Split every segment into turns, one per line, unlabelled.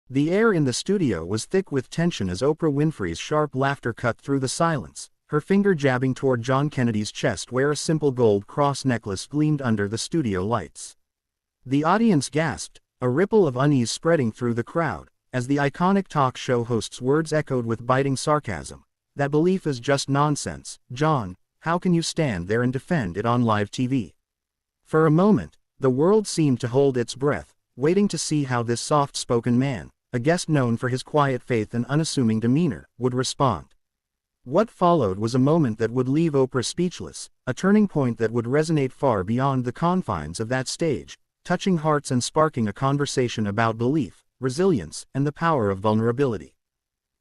The air in the studio was thick with tension as Oprah Winfrey's sharp laughter cut through the silence, her finger jabbing toward John Kennedy's chest where a simple gold cross necklace gleamed under the studio lights. The audience gasped, a ripple of unease spreading through the crowd, as the iconic talk show host's words echoed with biting sarcasm. That belief is just nonsense, John. How can you stand there and defend it on live TV? For a moment, the world seemed to hold its breath, waiting to see how this soft-spoken man, a guest known for his quiet faith and unassuming demeanor, would respond. What followed was a moment that would leave Oprah speechless, a turning point that would resonate far beyond the confines of that stage, touching hearts and sparking a conversation about belief, resilience, and the power of vulnerability.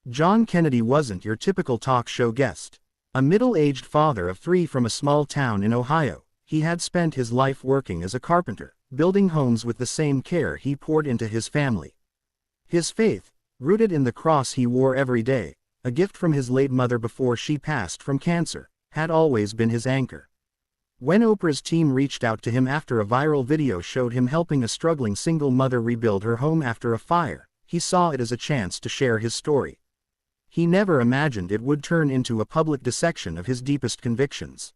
John Kennedy wasn't your typical talk show guest. A middle-aged father of 3 from a small town in Ohio, he had spent his life working as a carpenter, building homes with the same care he poured into his family. His faith, rooted in the cross he wore every day, a gift from his late mother before she passed from cancer, had always been his anchor. When Oprah's team reached out to him after a viral video showed him helping a struggling single mother rebuild her home after a fire, he saw it as a chance to share his story. He never imagined it would turn into a public dissection of his deepest convictions.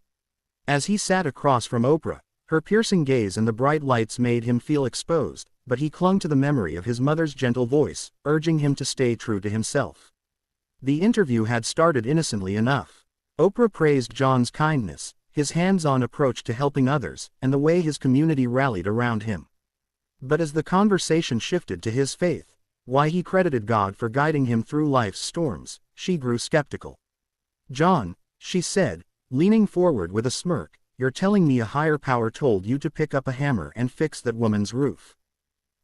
As he sat across from Oprah, her piercing gaze and the bright lights made him feel exposed, but he clung to the memory of his mother's gentle voice, urging him to stay true to himself. The interview had started innocently enough. Oprah praised John's kindness, his hands-on approach to helping others, and the way his community rallied around him. But as the conversation shifted to his faith, why he credited God for guiding him through life's storms, she grew skeptical. "John," she said, leaning forward with a smirk, "you're telling me a higher power told you to pick up a hammer and fix that woman's roof.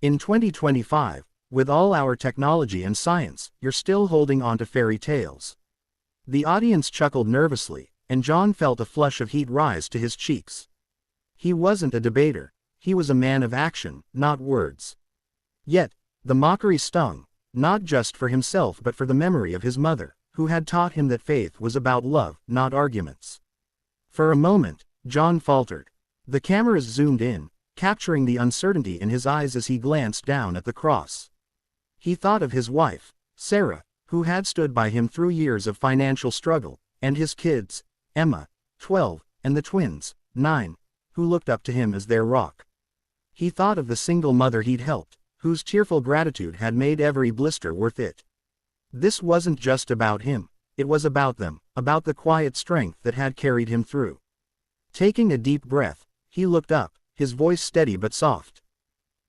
In 2025, with all our technology and science, you're still holding on to fairy tales." The audience chuckled nervously, and John felt a flush of heat rise to his cheeks. He wasn't a debater. He was a man of action, not words. Yet, the mockery stung, not just for himself but for the memory of his mother, who had taught him that faith was about love, not arguments. For a moment, John faltered. The cameras zoomed in, capturing the uncertainty in his eyes as he glanced down at the cross. He thought of his wife, Sarah, who had stood by him through years of financial struggle, and his kids, Emma, 12, and the twins, 9, who looked up to him as their rock. He thought of the single mother he'd helped, whose tearful gratitude had made every blister worth it. This wasn't just about him, it was about them, about the quiet strength that had carried him through. Taking a deep breath, he looked up, his voice steady but soft.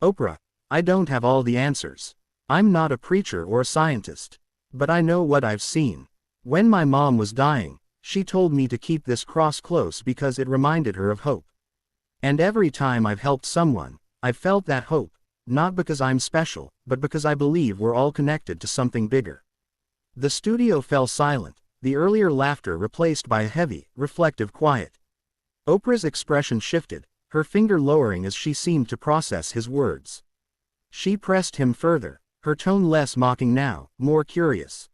"Oprah, I don't have all the answers. I'm not a preacher or a scientist. But I know what I've seen. When my mom was dying, she told me to keep this cross close because it reminded her of hope. And every time I've helped someone, I've felt that hope, not because I'm special, but because I believe we're all connected to something bigger." The studio fell silent, the earlier laughter replaced by a heavy, reflective quiet. Oprah's expression shifted, her finger lowering as she seemed to process his words. She pressed him further, her tone less mocking now, more curious.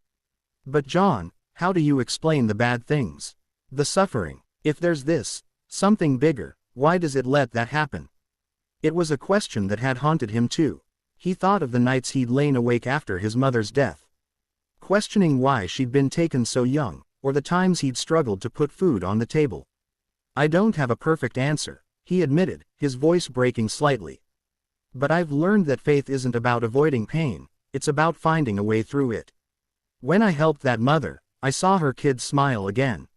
"But John, how do you explain the bad things? The suffering? If there's this, something bigger, why does it let that happen?" It was a question that had haunted him too. He thought of the nights he'd lain awake after his mother's death, questioning why she'd been taken so young, or the times he'd struggled to put food on the table. "I don't have a perfect answer," he admitted, his voice breaking slightly. "But I've learned that faith isn't about avoiding pain, it's about finding a way through it. When I helped that mother, I saw her kids smile again.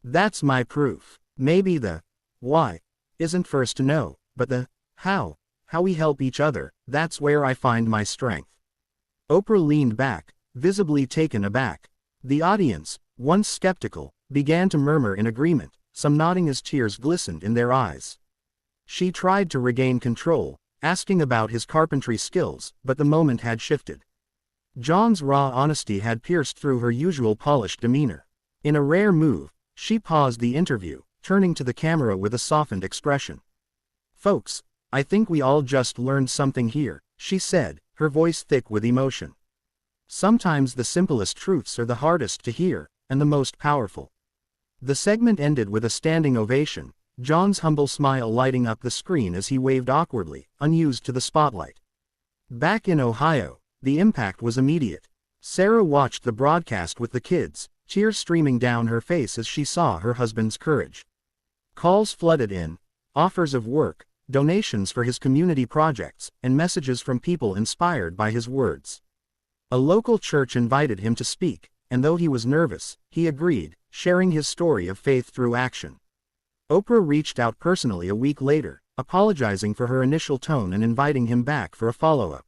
That's my proof. Maybe the why isn't first to know, but the how we help each other, that's where I find my strength." Oprah leaned back, visibly taken aback. The audience, once skeptical, began to murmur in agreement, some nodding as tears glistened in their eyes. She tried to regain control, asking about his carpentry skills, but the moment had shifted. John's raw honesty had pierced through her usual polished demeanor. In a rare move, she paused the interview, turning to the camera with a softened expression. "Folks, I think we all just learned something here," she said, her voice thick with emotion. "Sometimes the simplest truths are the hardest to hear, and the most powerful." The segment ended with a standing ovation, John's humble smile lighting up the screen as he waved awkwardly, unused to the spotlight. Back in Ohio, The impact was immediate. Sarah watched the broadcast with the kids, tears streaming down her face as she saw her husband's courage. Calls flooded in, offers of work, donations for his community projects, and messages from people inspired by his words. A local church invited him to speak, and though he was nervous, he agreed, sharing his story of faith through action. Oprah reached out personally a week later, apologizing for her initial tone and inviting him back for a follow-up.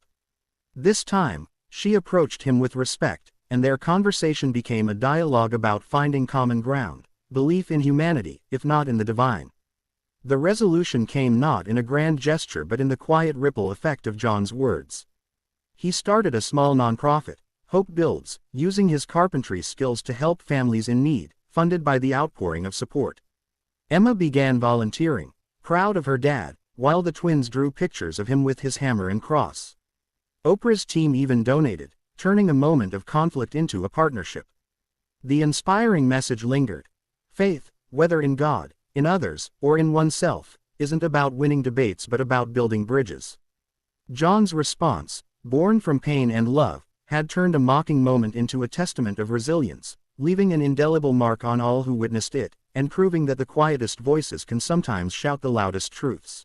This time, she approached him with respect, and their conversation became a dialogue about finding common ground, belief in humanity, if not in the divine. The resolution came not in a grand gesture but in the quiet ripple effect of John's words. He started a small nonprofit, Hope Builds, using his carpentry skills to help families in need, funded by the outpouring of support. Emma began volunteering, proud of her dad, while the twins drew pictures of him with his hammer and cross. Oprah's team even donated, turning a moment of conflict into a partnership. The inspiring message lingered. Faith, whether in God, in others, or in oneself, isn't about winning debates but about building bridges. John's response, born from pain and love, had turned a mocking moment into a testament of resilience, leaving an indelible mark on all who witnessed it, and proving that the quietest voices can sometimes shout the loudest truths.